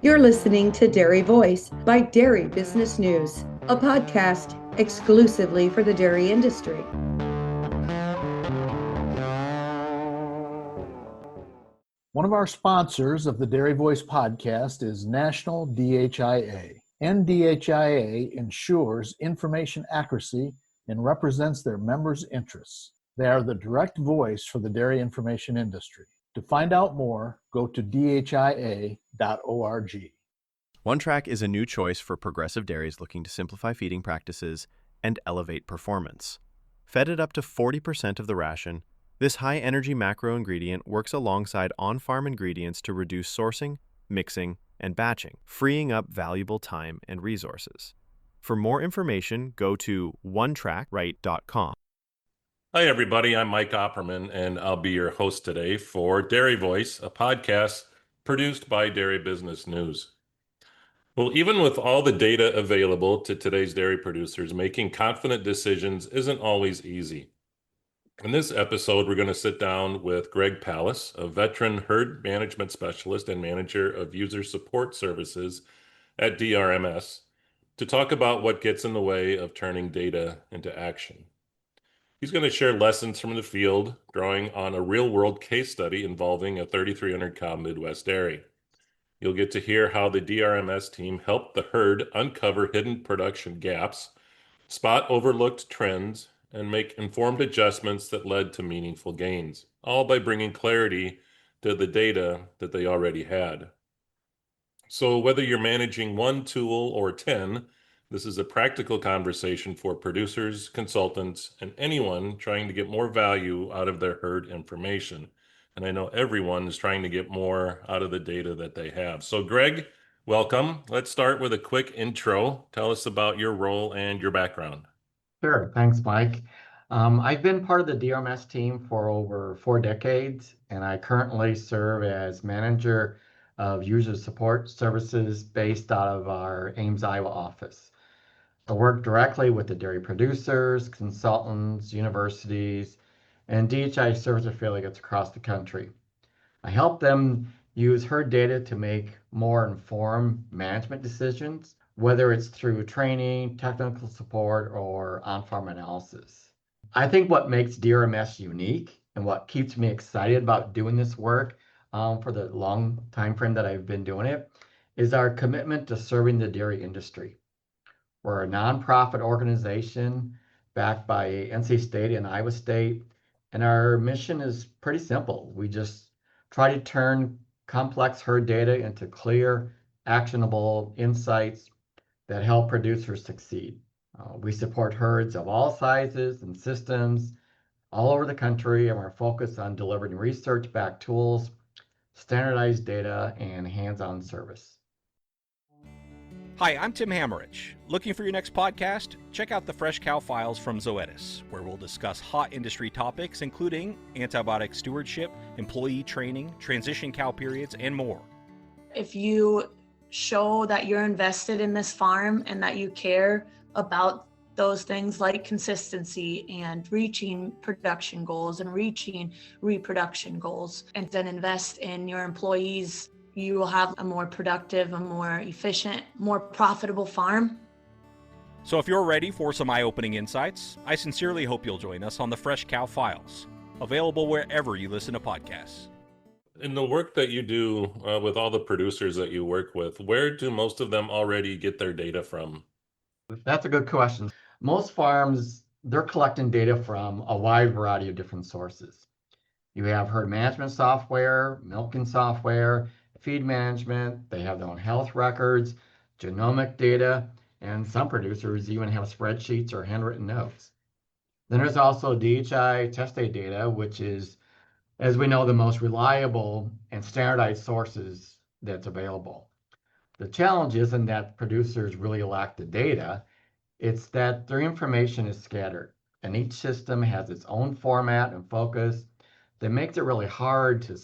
You're listening to Dairy Voice by Dairy Business News, a podcast exclusively for the dairy industry. One of our sponsors of the Dairy Voice podcast is National DHIA. NDHIA ensures information accuracy and represents their members' interests. They are the direct voice for the dairy information industry. To find out more, go to dhia.org. OneTrack is a new choice for progressive dairies looking to simplify feeding practices and elevate performance. Fed at up to 40% of the ration, this high-energy macro ingredient works alongside on-farm ingredients to reduce sourcing, mixing, and batching, freeing up valuable time and resources. For more information, go to onetrackwrite.com. Hi, everybody. I'm Mike Opperman, and I'll be your host today for Dairy Voice, a podcast produced by Dairy Business News. Well, even with all the data available to today's dairy producers, making confident decisions isn't always easy. In this episode, we're going to sit down with Greg Pallas, a veteran herd management specialist and manager of user support services at DRMS, to talk about what gets in the way of turning data into action. He's going to share lessons from the field, drawing on a real-world case study involving a 3,300-cow Midwest dairy. You'll get to hear how the DRMS team helped the herd uncover hidden production gaps, spot overlooked trends, and make informed adjustments that led to meaningful gains, all by bringing clarity to the data that they already had. So whether you're managing one tool or 10, this is a practical conversation for producers, consultants, and anyone trying to get more value out of their herd information. And I know everyone is trying to get more out of the data that they have. So Greg, welcome. Let's start with a quick intro. Tell us about your role and your background. Sure. Thanks, Mike. I've been part of the DRMS team for over 4 decades, and I currently serve as manager of user support services based out of our Ames, Iowa office. I work directly with the dairy producers, consultants, universities, and DHI service affiliates across the country. I help them use herd data to make more informed management decisions, whether it's through training, technical support, or on-farm analysis. I think what makes DRMS unique and what keeps me excited about doing this work for the long time frame that I've been doing it is our commitment to serving the dairy industry. We're a nonprofit organization backed by NC State and Iowa State, and our mission is pretty simple. We just try to turn complex herd data into clear, actionable insights that help producers succeed. We support herds of all sizes and systems all over the country, and we're focused on delivering research-backed tools, standardized data, and hands-on service. Hi, I'm Tim Hammerich. Looking for your next podcast? Check out the Fresh Cow Files from Zoetis, where we'll discuss hot industry topics including antibiotic stewardship, employee training, transition cow periods, and more. If you show that you're invested in this farm and that you care about those things like consistency and reaching production goals and reaching reproduction goals, and then invest in your employees, you will have a more productive, a more efficient, more profitable farm. So if you're ready for some eye-opening insights, I sincerely hope you'll join us on the Fresh Cow Files, available wherever you listen to podcasts. In the work that you do with all the producers that you work with, where do most of them already get their data from? That's a good question. Most farms, they're collecting data from a wide variety of different sources. You have herd management software, milking software, feed management, they have their own health records, genomic data, and some producers even have spreadsheets or handwritten notes. Then there's also DHI test day data, which is, as we know, the most reliable and standardized sources that's available. The challenge isn't that producers really lack the data, it's that their information is scattered, and each system has its own format and focus that makes it really hard to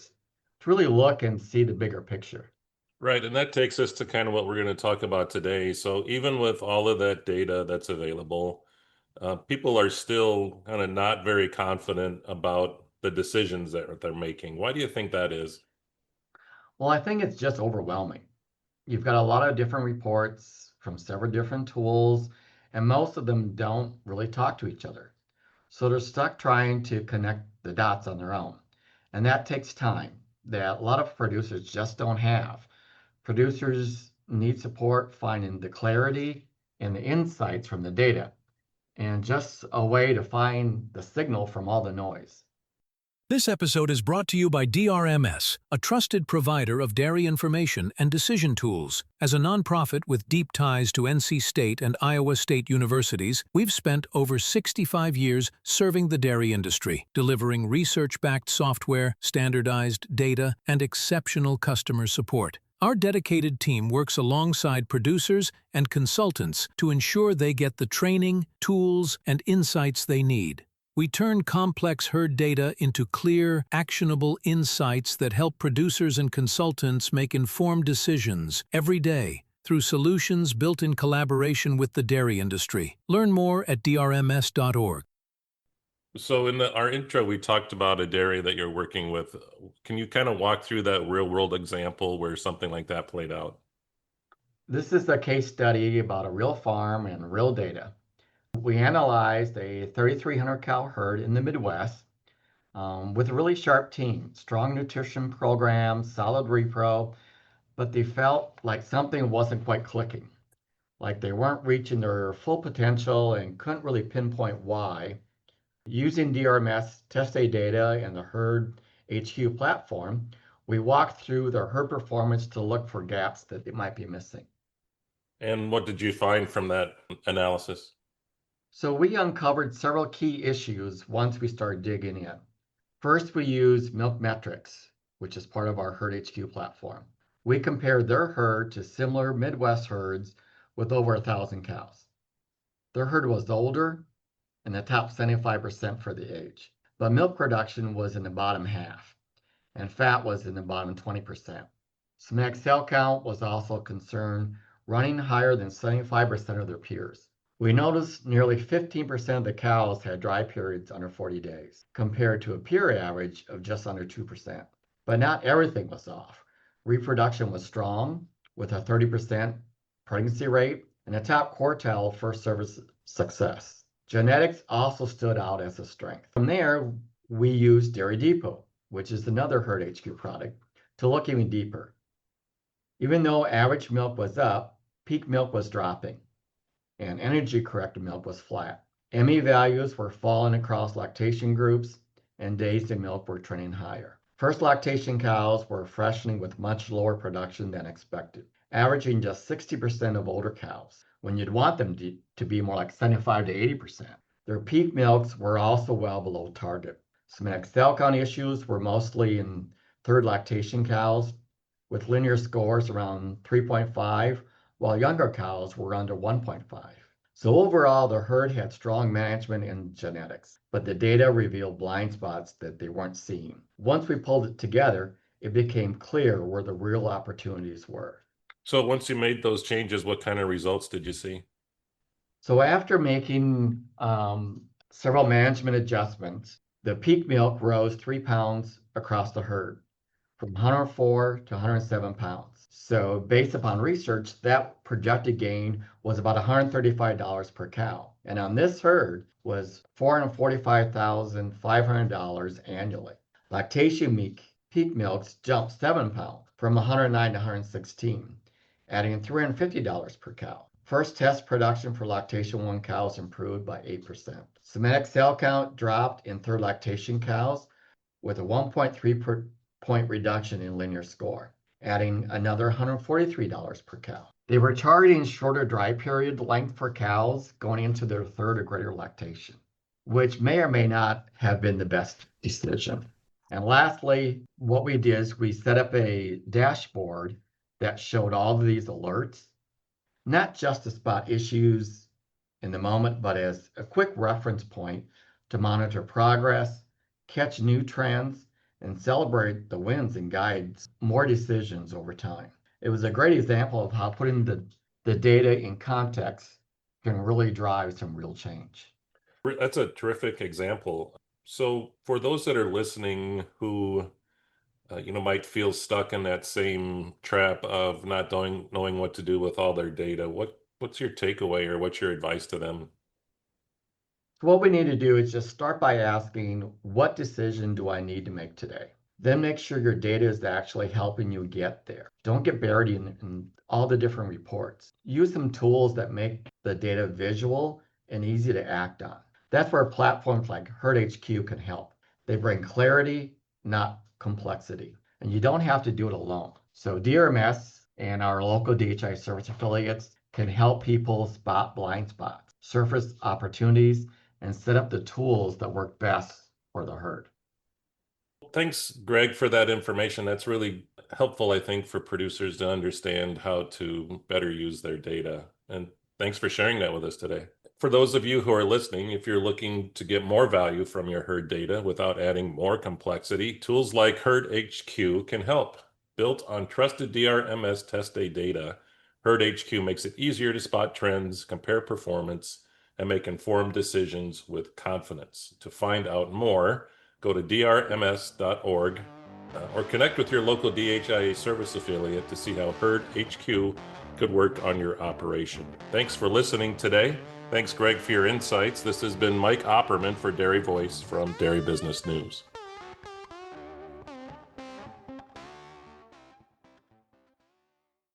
really look and see the bigger picture. Right, and that takes us to kind of what we're going to talk about today. So even with all of that data that's available, people are still kind of not very confident about the decisions that they're making. Why do you think that is? Well, I think it's just overwhelming. You've got a lot of different reports from several different tools, and most of them don't really talk to each other. So they're stuck trying to connect the dots on their own. And that takes time that a lot of producers just don't have. Producers need support finding the clarity and the insights from the data, and just a way to find the signal from all the noise. This episode is brought to you by DRMS, a trusted provider of dairy information and decision tools. As a nonprofit with deep ties to NC State and Iowa State universities, we've spent over 65 years serving the dairy industry, delivering research-backed software, standardized data, and exceptional customer support. Our dedicated team works alongside producers and consultants to ensure they get the training, tools, and insights they need. We turn complex herd data into clear, actionable insights that help producers and consultants make informed decisions every day through solutions built in collaboration with the dairy industry. Learn more at drms.org. So in our intro, we talked about a dairy that you're working with. Can you kind of walk through that real world example where something like that played out? This is a case study about a real farm and real data. We analyzed a 3,300 cow herd in the Midwest with a really sharp team, strong nutrition program, solid repro, but they felt like something wasn't quite clicking, like they weren't reaching their full potential and couldn't really pinpoint why. Using DRMS test day data and the herd HQ platform, we walked through their herd performance to look for gaps that they might be missing. And what did you find from that analysis? So we uncovered several key issues once we started digging in. First, we used milk metrics, which is part of our herd HQ platform. We compared their herd to similar Midwest herds with over 1,000 cows. Their herd was older and the top 75% for the age, but milk production was in the bottom half and fat was in the bottom 20%. Somatic cell count was also a concern, running higher than 75% of their peers. We noticed nearly 15% of the cows had dry periods under 40 days, compared to a peer average of just under 2%. But not everything was off. Reproduction was strong, with a 30% pregnancy rate and a top quartile first service success. Genetics also stood out as a strength. From there, we used Dairy Depot, which is another herd HQ product, to look even deeper. Even though average milk was up, peak milk was dropping, and energy-corrected milk was flat. ME values were falling across lactation groups, and days in milk were trending higher. First lactation cows were freshening with much lower production than expected, averaging just 60% of older cows, when you'd want them to be more like 75 to 80%. Their peak milks were also well below target. Somatic cell count issues were mostly in third lactation cows, with linear scores around 3.5, while younger cows were under 1.5. So overall, the herd had strong management and genetics, but the data revealed blind spots that they weren't seeing. Once we pulled it together, it became clear where the real opportunities were. So once you made those changes, what kind of results did you see? So after making several management adjustments, the peak milk rose 3 pounds across the herd, from 104 to 107 pounds. So based upon research, that projected gain was about $135 per cow. And on this herd was $445,500 annually. Lactation peak milks jumped 7 pounds from 109 to 116, adding $350 per cow. First test production for lactation 1 cows improved by 8%. Somatic cell count dropped in third lactation cows with a 1.3 point reduction in linear score, adding another $143 per cow. They were targeting shorter dry period length for cows going into their third or greater lactation, which may or may not have been the best decision. And lastly, what we did is we set up a dashboard that showed all of these alerts, not just to spot issues in the moment, but as a quick reference point to monitor progress, catch new trends, and celebrate the wins and guides more decisions over time. It was a great example of how putting the data in context can really drive some real change. That's a terrific example. So for those that are listening who might feel stuck in that same trap of not knowing what to do with all their data. What's your takeaway or what's your advice to them? So what we need to do is just start by asking, what decision do I need to make today? Then make sure your data is actually helping you get there. Don't get buried in all the different reports. Use some tools that make the data visual and easy to act on. That's where platforms like HerdHQ can help. They bring clarity, not complexity. And you don't have to do it alone. So DRMS and our local DHI service affiliates can help people spot blind spots, surface opportunities, and set up the tools that work best for the herd. Thanks, Greg, for that information. That's really helpful, I think, for producers to understand how to better use their data. And thanks for sharing that with us today. For those of you who are listening, if you're looking to get more value from your herd data without adding more complexity, tools like HerdHQ can help. Built on trusted DRMS test day data, HerdHQ makes it easier to spot trends, compare performance, and make informed decisions with confidence. To find out more, go to drms.org or connect with your local DHIA service affiliate to see how HerdHQ could work on your operation. Thanks for listening today. Thanks, Greg, for your insights. This has been Mike Opperman for DairyVoice from Dairy Business News.